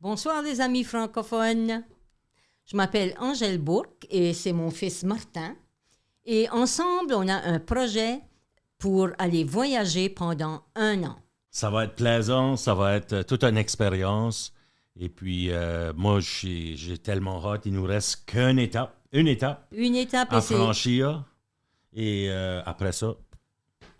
Bonsoir les amis francophones. Je m'appelle Angèle Bourque et c'est mon fils Martin. Et ensemble, on a un projet pour aller voyager pendant 1 an. Ça va être plaisant, ça va être toute une expérience. Et puis, moi, j'ai tellement hâte. Il nous reste une étape Une étape, à franchir. Et après ça,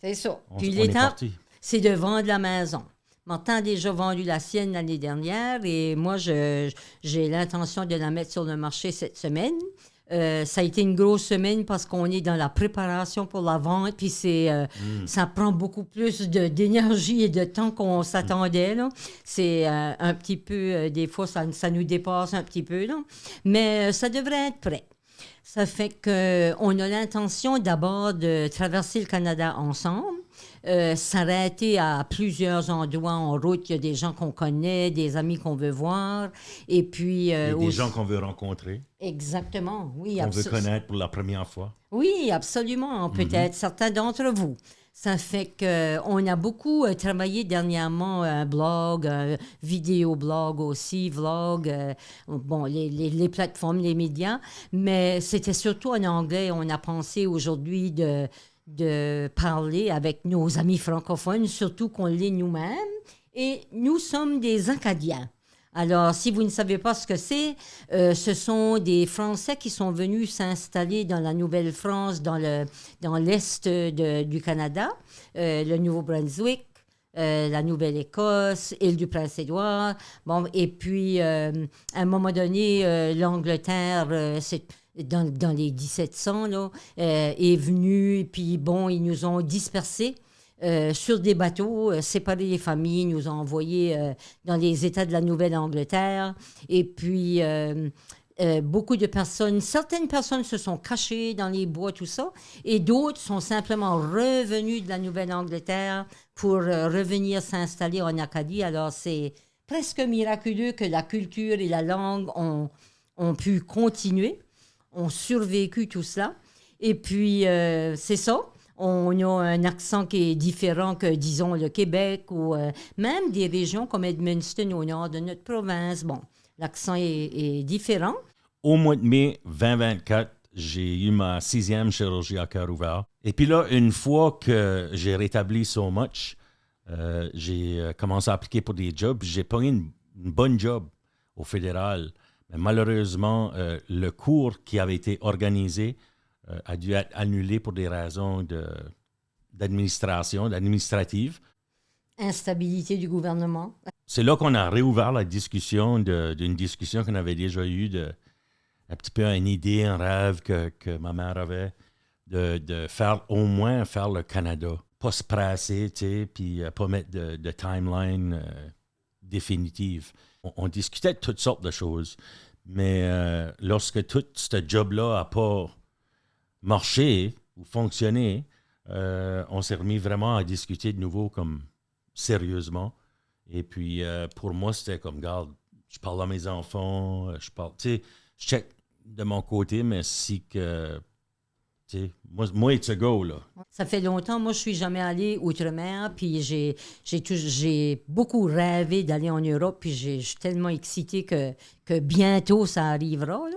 c'est ça. Puis on est l'étape, parti. c'est de vendre la maison. Martin a déjà vendu la sienne l'année dernière et moi, j'ai l'intention de la mettre sur le marché cette semaine. Ça a été une grosse semaine parce qu'on est dans la préparation pour la vente, puis ça prend beaucoup plus d'énergie et de temps qu'on s'attendait. Là. C'est un petit peu, des fois, ça nous dépasse un petit peu, là. Mais ça devrait être prêt. Ça fait qu'on a l'intention d'abord de traverser le Canada ensemble. S'arrêter à plusieurs endroits en route. Il y a des gens qu'on connaît, des amis qu'on veut voir. Et puis. Et des gens qu'on veut rencontrer. Exactement, oui. Qu'on veut connaître pour la première fois. Oui, absolument. Peut-être certains d'entre vous. Ça fait qu'on a beaucoup travaillé dernièrement un blog, un vidéoblog aussi, vlog, bon, les plateformes, les médias, mais c'était surtout en anglais. On a pensé aujourd'hui de parler avec nos amis francophones, surtout qu'on l'est nous-mêmes. Et nous sommes des Acadiens. Alors, si vous ne savez pas ce que c'est, ce sont des Français qui sont venus s'installer dans la Nouvelle-France, dans l'est du Canada, le Nouveau-Brunswick, la Nouvelle-Écosse, île du Prince-Édouard. Bon, et puis, à un moment donné, l'Angleterre, dans les 1700, là, est venue, puis bon, ils nous ont dispersés. Sur des bateaux, séparés les familles, nous ont envoyés dans les États de la Nouvelle-Angleterre. Et puis, beaucoup de personnes, certaines personnes se sont cachées dans les bois, tout ça, et d'autres sont simplement revenus de la Nouvelle-Angleterre pour revenir s'installer en Acadie. Alors, c'est presque miraculeux que la culture et la langue ont pu continuer, ont survécu tout cela. Et puis, c'est ça. On a un accent qui est différent que, disons, le Québec ou même des régions comme Edmundston au nord de notre province. Bon, l'accent est différent. Au mois de mai 2024, j'ai eu ma 6e chirurgie à cœur ouvert. Et puis là, une fois que j'ai rétabli so much, j'ai commencé à appliquer pour des jobs. J'ai pogné une bonne job au fédéral. Mais malheureusement, le cours qui avait été organisé a dû être annulé pour des raisons administratives. Instabilité du gouvernement. C'est là qu'on a réouvert la discussion d'une discussion qu'on avait déjà eue, un petit peu une idée, un rêve que ma mère avait de faire au moins faire le Canada. Pas se presser, tu sais, puis pas mettre de timeline définitive. On discutait de toutes sortes de choses, mais lorsque tout ce job-là n'a pas marché ou fonctionné, on s'est remis vraiment à discuter de nouveau comme sérieusement. Et puis, pour moi, c'était comme, regarde, je parle à mes enfants, je check de mon côté, mais si que, tu sais, moi, it's a go, là. Ça fait longtemps, moi, je suis jamais allée outre-mer, puis j'ai beaucoup rêvé d'aller en Europe, puis je suis tellement excitée que bientôt, ça arrivera, là.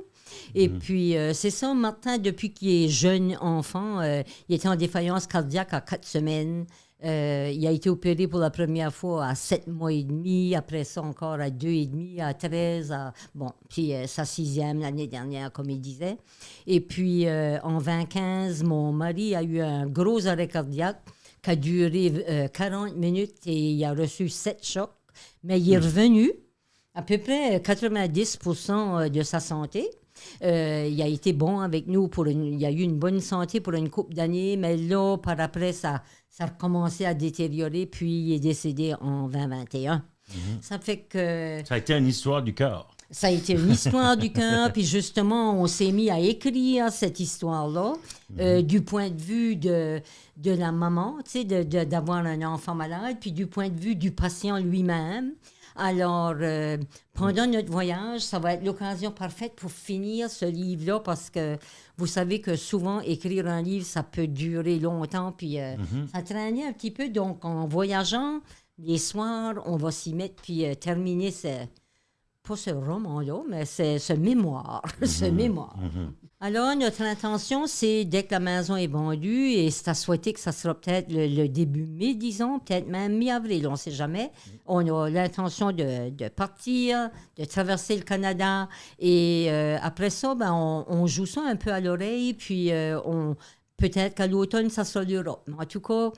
Et puis, c'est ça, Martin, depuis qu'il est jeune enfant, il était en défaillance cardiaque à 4 semaines. Il a été opéré pour la première fois à 7 mois et demi, après ça encore à 2 et demi, à 13, bon, puis sa 6e l'année dernière, comme il disait. Et puis, en 2015, mon mari a eu un gros arrêt cardiaque qui a duré 40 minutes et il a reçu 7 chocs, mais il est revenu à peu près 90% de sa santé. Il a été bon avec nous, il a eu une bonne santé pour une couple d'années, mais là, par après, ça a recommencé à détériorer, puis il est décédé en 2021. Ça fait que... Ça a été une histoire du cœur. Ça a été une histoire du cœur, puis justement, on s'est mis à écrire cette histoire-là, du point de vue de la maman, tu sais, d'avoir un enfant malade, puis du point de vue du patient lui-même. Alors, pendant notre voyage, ça va être l'occasion parfaite pour finir ce livre-là parce que vous savez que souvent, écrire un livre, ça peut durer longtemps, puis ça traînait un petit peu. Donc, en voyageant, les soirs, on va s'y mettre, puis terminer pas ce roman-là, mais c'est ce mémoire. Ce mémoire. Alors, notre intention, c'est dès que la maison est vendue, et c'est à souhaiter que ça sera peut-être le début mai, disons, peut-être même mi-avril, on ne sait jamais. On a l'intention de partir, de traverser le Canada, et après ça, ben, on joue ça un peu à l'oreille, puis peut-être qu'à l'automne, ça sera l'Europe. Mais en tout cas,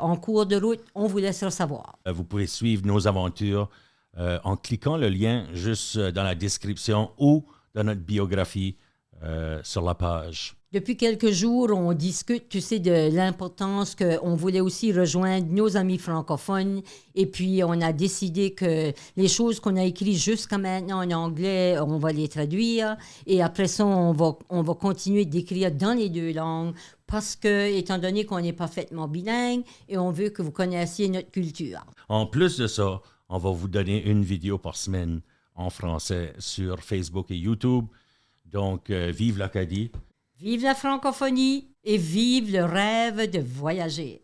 en cours de route, on vous laissera savoir. Vous pouvez suivre nos aventures en cliquant le lien juste dans la description ou dans notre biographie sur la page. Depuis quelques jours, on discute, tu sais, de l'importance qu'on voulait aussi rejoindre nos amis francophones. Et puis, on a décidé que les choses qu'on a écrites jusqu'à maintenant en anglais, on va les traduire. Et après ça, on va continuer d'écrire dans les deux langues parce que, étant donné qu'on est parfaitement bilingue et on veut que vous connaissiez notre culture. En plus de ça, on va vous donner une vidéo par semaine en français sur Facebook et YouTube. Donc, vive l'Acadie. Vive la francophonie et vive le rêve de voyager.